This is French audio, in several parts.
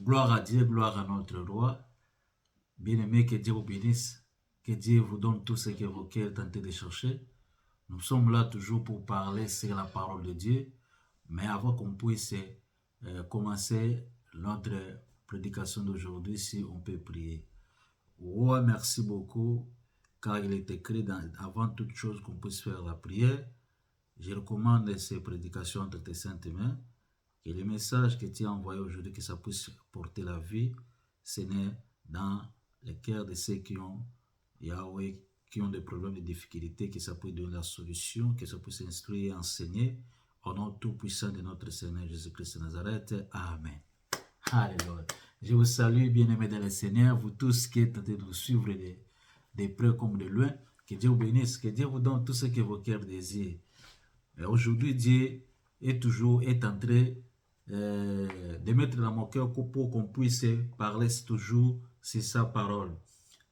Gloire à Dieu, gloire à notre roi. Bien-aimé, que Dieu vous bénisse. Que Dieu vous donne tout ce que vos cœurs tentent de chercher. Nous sommes là toujours pour parler sur la parole de Dieu. Mais avant qu'on puisse commencer notre prédication d'aujourd'hui, si on peut prier. Roi, merci beaucoup, car il est écrit avant toute chose qu'on puisse faire la prière. Je recommande ces prédications entre tes saintes mains. Que le message que tu as envoyé aujourd'hui, que ça puisse porter la vie, ce n'est dans les cœurs de ceux qui ont Yahweh, qui ont des problèmes, des difficultés, que ça puisse donner la solution, que ça puisse instruire et enseigner. Au nom tout puissant de notre Seigneur Jésus-Christ de Nazareth. Amen. Alléluia. Je vous salue, bien-aimés dans le Seigneur, vous tous qui êtes en train de nous suivre de près comme de loin. Que Dieu vous bénisse, que Dieu vous donne tout ce que vos cœurs désirent. Aujourd'hui, Dieu est en train de mettre dans mon cœur pour qu'on puisse parler toujours sur sa parole.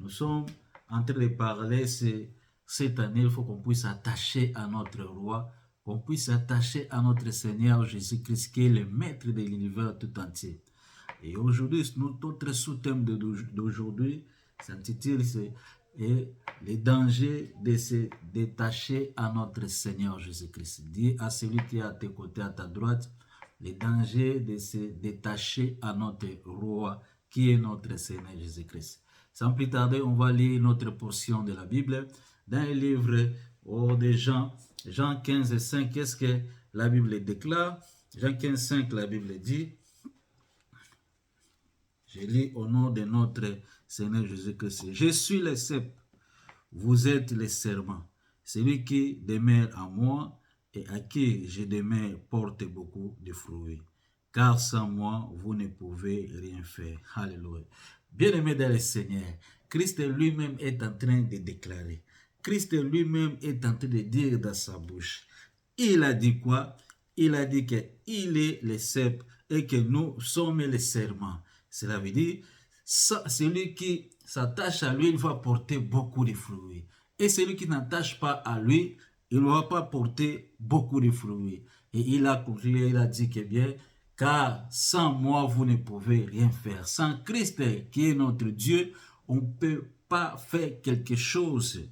Nous sommes en train de parler cette année, il faut qu'on puisse attacher à notre roi, qu'on puisse attacher à notre Seigneur Jésus-Christ qui est le maître de l'univers tout entier. Et aujourd'hui, notre sous-thème d'aujourd'hui s'intitule les dangers de se détacher à notre Seigneur Jésus-Christ. Dis à celui qui est à tes côtés, à ta droite, les dangers de se détacher à notre roi qui est notre Seigneur Jésus-Christ. Sans plus tarder, on va lire notre portion de la Bible dans le livre de Jean 15 et 5. Qu'est-ce que la Bible déclare? Jean 15, 5, la Bible dit, je lis au nom de notre Seigneur Jésus-Christ. Je suis le cep, vous êtes les serments. Celui qui demeure en moi et à qui je demeure porte beaucoup de fruits. Car sans moi, vous ne pouvez rien faire. Alléluia. Bien-aimé dans le Seigneur, Christ lui-même est en train de déclarer. Christ lui-même est en train de dire dans sa bouche. Il a dit quoi? Il a dit qu'il est le cep et que nous sommes les serments. Cela veut dire, celui qui s'attache à lui, il va porter beaucoup de fruits. Et celui qui n'attache pas à lui, il ne va pas porter beaucoup de fruits. Et il a conclu, il a dit que bien, car sans moi, vous ne pouvez rien faire. Sans Christ, qui est notre Dieu, on ne peut pas faire quelque chose.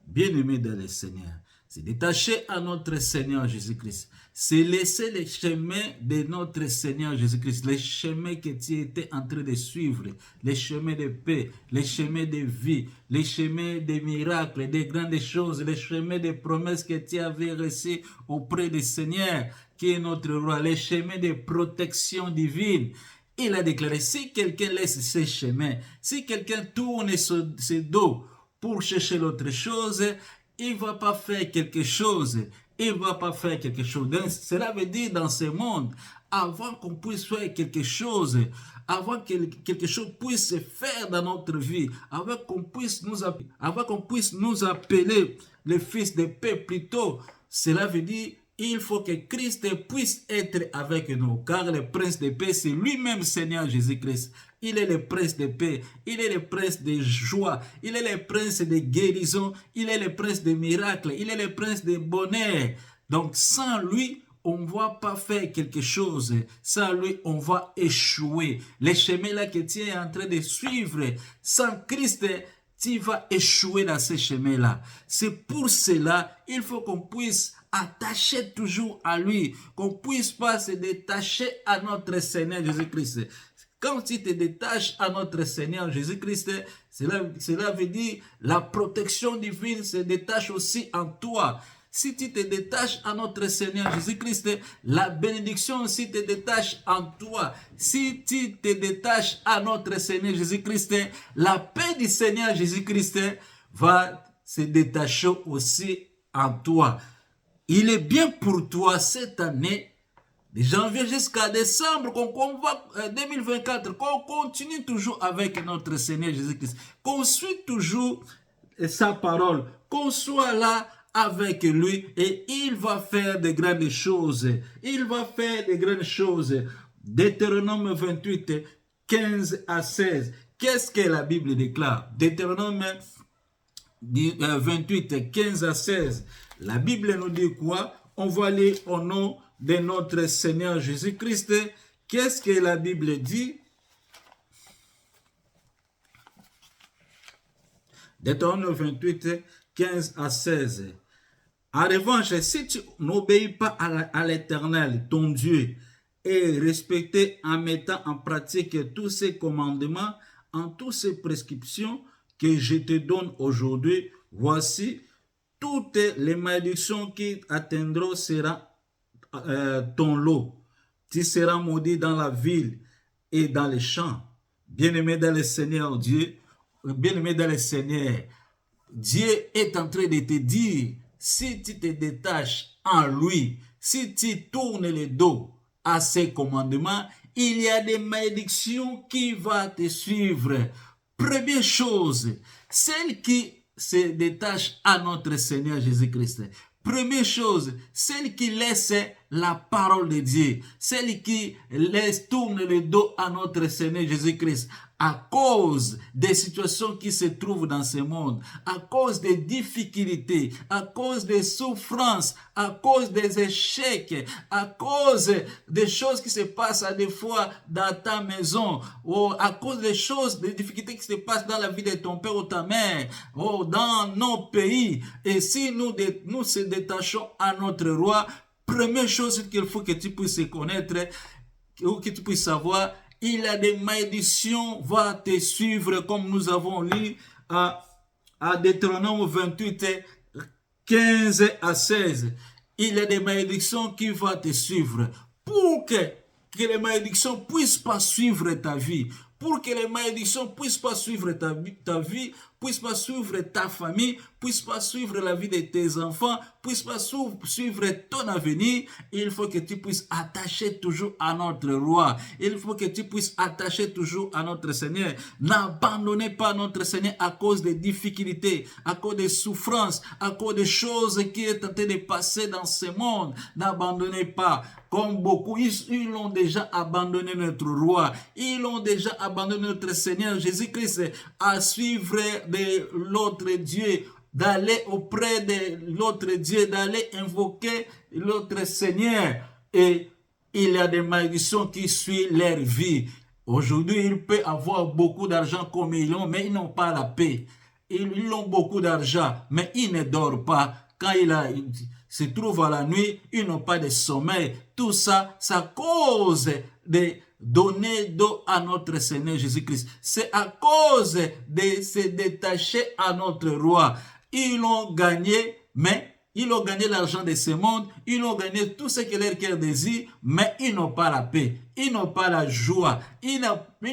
Bien-aimé dans le Seigneur, c'est détacher à notre Seigneur Jésus-Christ. C'est laisser les chemins de notre Seigneur Jésus-Christ, les chemins que tu étais en train de suivre, les chemins de paix, les chemins de vie, les chemins de miracles, des grandes choses, les chemins de promesses que tu avais reçues auprès du Seigneur, qui est notre roi, les chemins de protection divine. Il a déclaré, si quelqu'un laisse ses chemins, si quelqu'un tourne ses dos pour chercher l'autre chose, il ne va pas faire quelque chose. Il ne va pas faire quelque chose. Donc, cela veut dire dans ce monde, avant qu'on puisse faire quelque chose, avant que quelque chose puisse se faire dans notre vie, avant qu'on puisse nous appeler les fils de paix plutôt, cela veut dire il faut que Christ puisse être avec nous, car le prince de paix, c'est lui-même Seigneur Jésus-Christ. Il est le prince de paix, il est le prince de joie, il est le prince de guérison, il est le prince de miracles, il est le prince de bonheur. Donc sans lui, on ne va pas faire quelque chose. Sans lui, on va échouer. Les chemins là que tu es en train de suivre, sans Christ, tu vas échouer dans ces chemins-là. C'est pour cela, il faut qu'on puisse attacher toujours à lui, qu'on puisse pas se détacher à notre Seigneur Jésus-Christ. Quand tu te détaches à notre Seigneur Jésus-Christ, cela veut dire la protection divine se détache aussi en toi. Si tu te détaches à notre Seigneur Jésus-Christ, la bénédiction aussi te détache en toi. Si tu te détaches à notre Seigneur Jésus-Christ, la paix du Seigneur Jésus-Christ va se détacher aussi en toi. Il est bien pour toi cette année, de janvier jusqu'à décembre, qu'on va 2024, qu'on continue toujours avec notre Seigneur Jésus-Christ, qu'on suit toujours sa parole, qu'on soit là avec lui et il va faire de grandes choses. Il va faire de grandes choses. Deutéronome 28, 15 à 16. Qu'est-ce que la Bible déclare? Deutéronome 28, 15 à 16. La Bible nous dit quoi? On va lire au nom de notre Seigneur Jésus-Christ. Qu'est-ce que la Bible dit? Deutéronome 28, 15 à 16. En revanche, si tu n'obéis pas à l'Éternel, ton Dieu, et respecter en mettant en pratique tous ces commandements, en toutes ces prescriptions que je te donne aujourd'hui, voici, toutes les malédictions qui atteindront sera ton lot. Tu seras maudit dans la ville et dans les champs. Bien-aimé dans le Seigneur Dieu, bien-aimé dans le Seigneur, Dieu est en train de te dire, si tu te détaches en lui, si tu tournes le dos à ses commandements, il y a des malédictions qui vont te suivre. Première chose, celle qui se détache à notre Seigneur Jésus-Christ. Première chose, celle qui laisse la parole de Dieu, celle qui tourne le dos à notre Seigneur Jésus-Christ, à cause des situations qui se trouvent dans ce monde, à cause des difficultés, à cause des souffrances, à cause des échecs, à cause des choses qui se passent à des fois dans ta maison, ou à cause des choses, des difficultés qui se passent dans la vie de ton père ou ta mère, ou dans nos pays. Et si nous se détachons à notre roi, première chose qu'il faut que tu puisses connaître, ou que tu puisses savoir, il y a des malédictions va te suivre, comme nous avons lu à Deutéronome 28, 15 à 16. Il y a des malédictions qui vont te suivre. Pour que les malédictions ne puissent pas suivre ta vie, pour que les malédictions ne puissent pas suivre ta vie, puissent pas suivre ta famille, puissent pas suivre la vie de tes enfants, puissent pas suivre ton avenir, il faut que tu puisses attacher toujours à notre roi. Il faut que tu puisses attacher toujours à notre Seigneur. N'abandonnez pas notre Seigneur à cause des difficultés, à cause des souffrances, à cause des choses qui sont en train de passer dans ce monde. N'abandonnez pas. Comme beaucoup, ils ont déjà abandonné notre roi. Ils ont déjà abandonné notre Seigneur Jésus-Christ à suivre de l'autre Dieu, d'aller auprès de l'autre Dieu, d'aller invoquer l'autre Seigneur. Et il y a des malédictions qui suivent leur vie. Aujourd'hui, ils peuvent avoir beaucoup d'argent comme ils l'ont, mais ils n'ont pas la paix. Ils ont beaucoup d'argent, mais ils ne dorment pas. Quand il se trouve à la nuit, ils n'ont pas de sommeil. Tout ça, c'est à cause de donner dos à notre Seigneur Jésus-Christ. C'est à cause de se détacher à notre roi. Ils ont gagné, mais ils ont gagné l'argent de ce monde, ils ont gagné tout ce que leur cœur désire, mais ils n'ont pas la paix, ils n'ont pas la joie, ils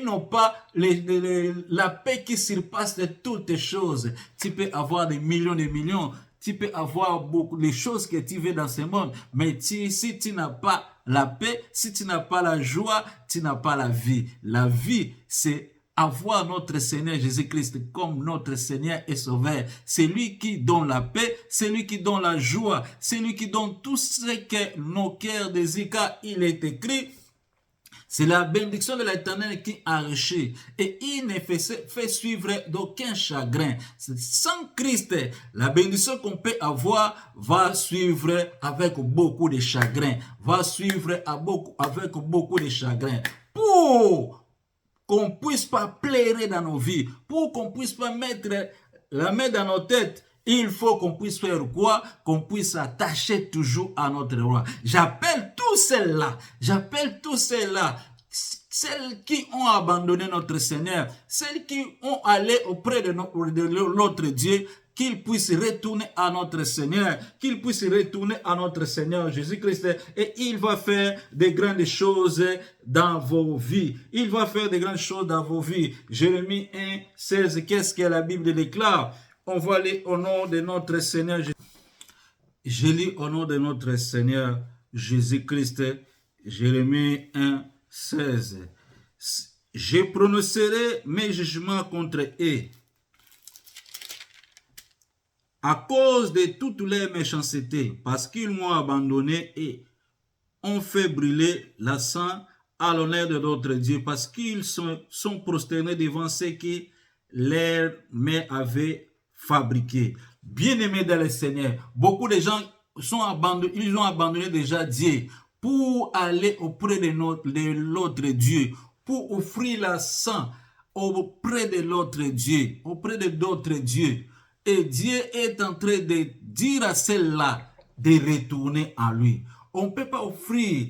n'ont pas la paix qui surpasse de toutes choses. Tu peux avoir des millions, tu peux avoir beaucoup de choses que tu veux dans ce monde, mais si tu n'as pas la paix, si tu n'as pas la joie, tu n'as pas la vie. La vie, c'est avoir notre Seigneur Jésus-Christ comme notre Seigneur et Sauveur. C'est lui qui donne la paix, c'est lui qui donne la joie, c'est lui qui donne tout ce que nos cœurs désirent, car il est écrit, c'est la bénédiction de l'Éternel qui enrichit et il ne fait suivre d'aucun chagrin. Sans Christ, la bénédiction qu'on peut avoir va suivre avec beaucoup de chagrin, va suivre avec beaucoup de chagrin. Pour qu'on puisse pas pleurer dans nos vies, pour qu'on puisse pas mettre la main dans nos têtes, il faut qu'on puisse faire quoi? Qu'on puisse s'attacher toujours à notre roi. J'appelle tous celles-là, celles qui ont abandonné notre Seigneur, celles qui ont allé auprès de l'autre Dieu, qu'ils puissent retourner à notre Seigneur, qu'ils puissent retourner à notre Seigneur Jésus-Christ, et il va faire de grandes choses dans vos vies. Il va faire de grandes choses dans vos vies. Jérémie 1, 16, qu'est-ce que la Bible déclare? On va aller au nom de notre Seigneur Jésus. Je lis au nom de notre Seigneur Jésus-Christ, Jérémie 1, 16. Je prononcerai mes jugements contre eux à cause de toutes leurs méchancetés, parce qu'ils m'ont abandonné et ont fait brûler la sang à l'honneur de d'autres dieux, parce qu'ils sont prosternés devant ce que leurs mains avaient fabriqué. Bien-aimés dans le Seigneur, beaucoup de gens ils ont abandonné déjà Dieu pour aller auprès de l'autre Dieu, pour offrir la sang auprès de l'autre Dieu, auprès de d'autres dieux. Et Dieu est en train de dire à celle-là de retourner à lui. On ne peut pas offrir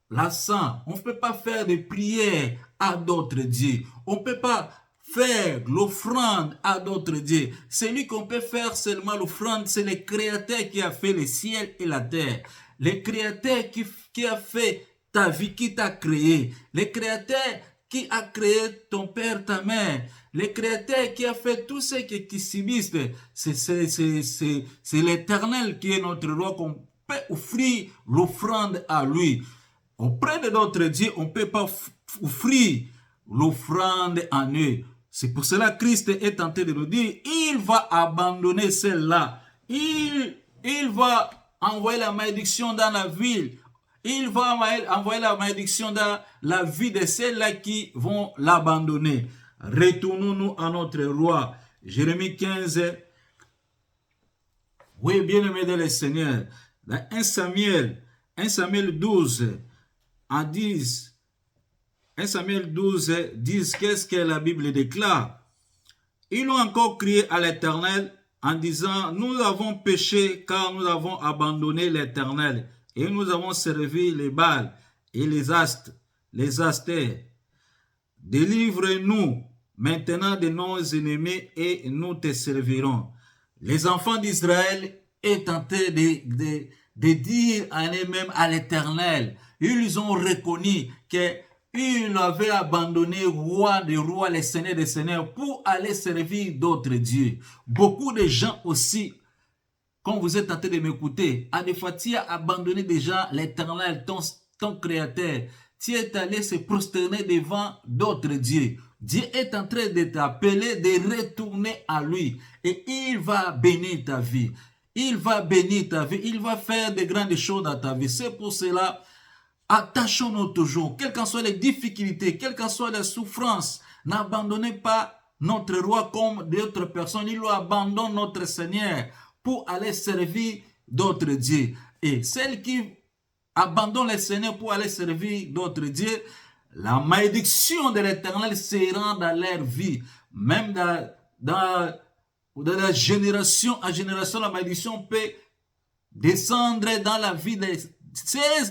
la sang, on ne peut pas faire des prières à d'autres dieux. On ne peut pas faire l'offrande à d'autres dieux. Celui qu'on peut faire seulement l'offrande, c'est le Créateur qui a fait le ciel et la terre. Le Créateur qui a fait ta vie, qui t'a créé. Le Créateur qui a créé ton père, ta mère. Le Créateur qui a fait tout ce qui subsiste. C'est l'Éternel qui est notre roi, qu'on peut offrir l'offrande à lui. Auprès de notre Dieu, on ne peut pas offrir l'offrande en eux. C'est pour cela que Christ est tenté de nous dire, il va abandonner celle-là. Il va envoyer la malédiction dans la ville. Il va envoyer la malédiction dans la vie de celles-là qui vont l'abandonner. Retournons-nous à notre roi. Jérémie 15. Oui, bien-aimé dans le Seigneur. Dans 1 Samuel 12, en 10. 1 Samuel 12, 10, qu'est-ce que la Bible déclare? Ils ont encore crié à l'Éternel en disant, nous avons péché car nous avons abandonné l'Éternel et nous avons servi les Baals et les astères. Délivre-nous maintenant de nos ennemis et nous te servirons. Les enfants d'Israël est tenté de dire en eux-mêmes à l'Éternel. Ils ont reconnu qu'ils avaient abandonné roi des rois, les seigneurs des seigneurs, pour aller servir d'autres dieux. Beaucoup de gens aussi, quand vous êtes tenté de m'écouter, à des fois tu as abandonné déjà l'Éternel, ton Créateur. Tu es allé se prosterner devant d'autres dieux. Dieu est en train de t'appeler de retourner à lui. Et il va bénir ta vie. Il va bénir ta vie. Il va faire de grandes choses dans ta vie. C'est pour cela, attachons-nous toujours. Quelles qu'en soient les difficultés, quelles qu'en soient les souffrances, n'abandonnez pas notre roi comme d'autres personnes. Il abandonne notre Seigneur pour aller servir d'autres dieux. Et celles qui abandonnent le Seigneur pour aller servir d'autres dieux, la malédiction de l'Éternel sera dans leur vie. Même dans la génération en génération, la malédiction peut descendre dans la vie des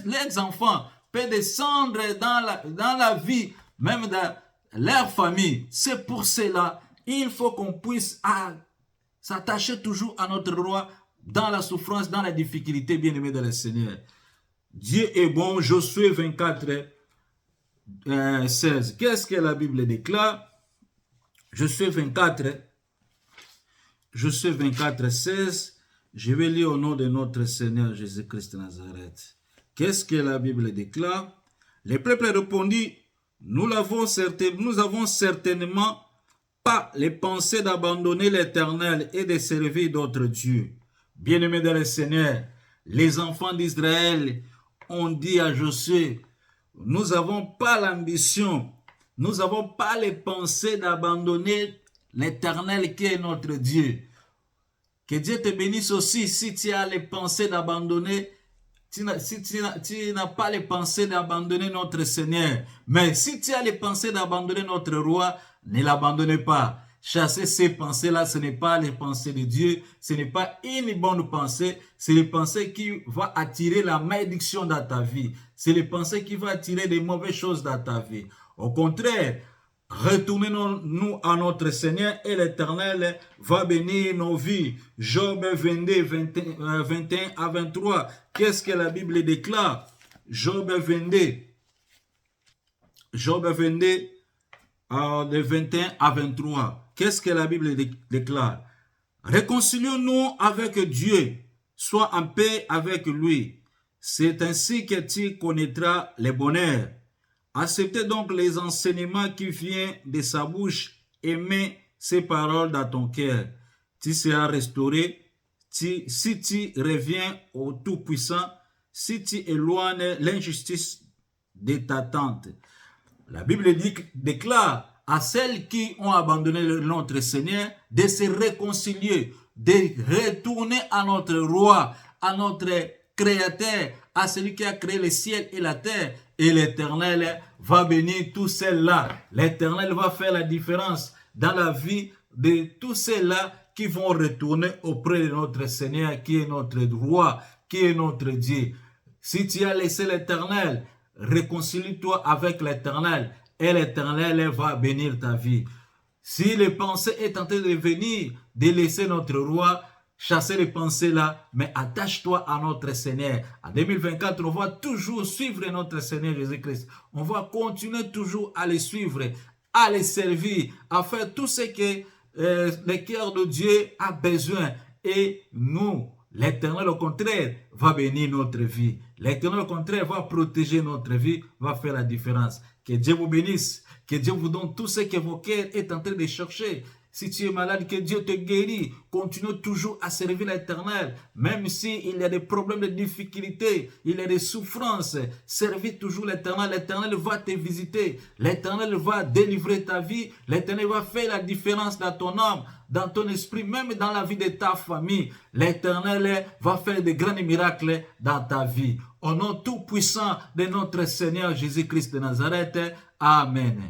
les enfants, peut descendre dans la vie, même dans leur famille. C'est pour cela, il faut qu'on puisse s'attacher toujours à notre roi dans la souffrance, dans la difficulté, bien-aimé de le Seigneur. Dieu est bon. Josué 24, 16. Qu'est-ce que la Bible déclare? Josué 24, 16. Je vais lire au nom de notre Seigneur Jésus-Christ de Nazareth. Qu'est-ce que la Bible déclare? Le peuple répondit, nous avons certainement pas les pensées d'abandonner l'Éternel et de servir d'autres dieux. Bien-aimés dans le Seigneur, les enfants d'Israël ont dit à Josué, nous n'avons pas l'ambition, nous n'avons pas les pensées d'abandonner l'Éternel qui est notre Dieu. Que Dieu te bénisse aussi si tu as les pensées d'abandonner, si tu n'as pas les pensées d'abandonner notre Seigneur. Mais si tu as les pensées d'abandonner notre roi, ne l'abandonnez pas. Chasser ces pensées-là, ce n'est pas les pensées de Dieu, ce n'est pas une bonne pensée, c'est les pensées qui vont attirer la malédiction dans ta vie. C'est les pensées qui vont attirer des mauvaises choses dans ta vie. Au contraire, retournons-nous à notre Seigneur et l'Éternel va bénir nos vies. Job 22, 21 à 23. Qu'est-ce que la Bible déclare? Job 22, de 21 à 23. Qu'est-ce que la Bible déclare? Réconcilions-nous avec Dieu, sois en paix avec lui. C'est ainsi que tu connaîtras le bonheur. Acceptez donc les enseignements qui viennent de sa bouche et mets ces paroles dans ton cœur. Tu seras restauré si tu reviens au Tout-Puissant, si tu éloignes l'injustice de ta tente. La Bible déclare à celles qui ont abandonné notre Seigneur de se réconcilier, de retourner à notre roi, à notre Créateur, à celui qui a créé le ciel et la terre. et l'Éternel va bénir tous ceux-là. L'Éternel va faire la différence dans la vie de tous ceux-là qui vont retourner auprès de notre Seigneur, qui est notre roi, qui est notre Dieu. Si tu as laissé l'Éternel, réconcilie-toi avec l'Éternel et l'Éternel va bénir ta vie. Si les pensées est en train de venir, de laisser notre roi, chasser les pensées là, mais attache-toi à notre Seigneur. En 2024, on va toujours suivre notre Seigneur Jésus-Christ. On va continuer toujours à les suivre, à les servir, à faire tout ce que le cœur de Dieu a besoin. Et nous, l'Éternel au contraire va bénir notre vie. L'Éternel au contraire va protéger notre vie, va faire la différence. Que Dieu vous bénisse, que Dieu vous donne tout ce que vos cœurs est en train de chercher. Si tu es malade, que Dieu te guérit. Continue toujours à servir l'Éternel. Même s'il y a des problèmes, de difficultés, il y a des souffrances. Servis toujours l'Éternel. L'Éternel va te visiter. L'Éternel va délivrer ta vie. L'Éternel va faire la différence dans ton âme, dans ton esprit, même dans la vie de ta famille. L'Éternel va faire de grands miracles dans ta vie. Au nom tout puissant de notre Seigneur Jésus-Christ de Nazareth. Amen.